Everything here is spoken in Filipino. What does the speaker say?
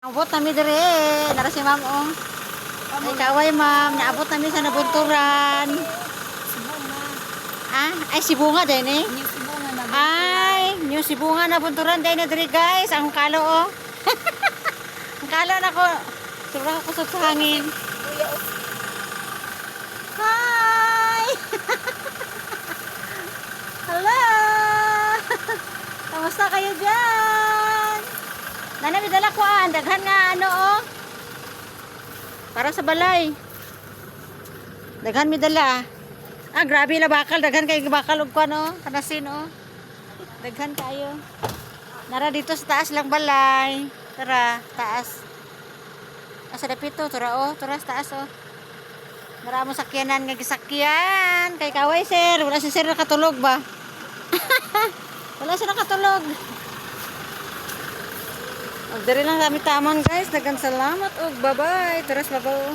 Abot nami dire, nara si ma'am oh. Ay kaway ma'am, naabot nami sa nabunturan. Sibunga. Ah, ay sibunga din eh. New sibunga na. Ay, new sibunga nabunturan din na dire guys. Ang kalo oh. Ang kalo na ko. Sobra ka kusog sa hangin. Kuya, oh. Hi! Hello! Kamusta kayo dyan? Nanami dala ko daghan nga ano oh. Para sa balay. Daghan mi dala. Ah, grabe la bakal, daghan kay bakal og kuan oh, kanasin oh. Daghan kayo. Nara dito sa taas lang balay. Tara, taas. Asa dapito, tura oh, tura sa taas oh. Nara mo sakyanan nga gisakyan. Kay kaway sir, wala si sir nakatulog ba? Wala siya nakatulog. Magdiri lang kami taman guys. Dagang salamat og bye-bye. Turas babaw.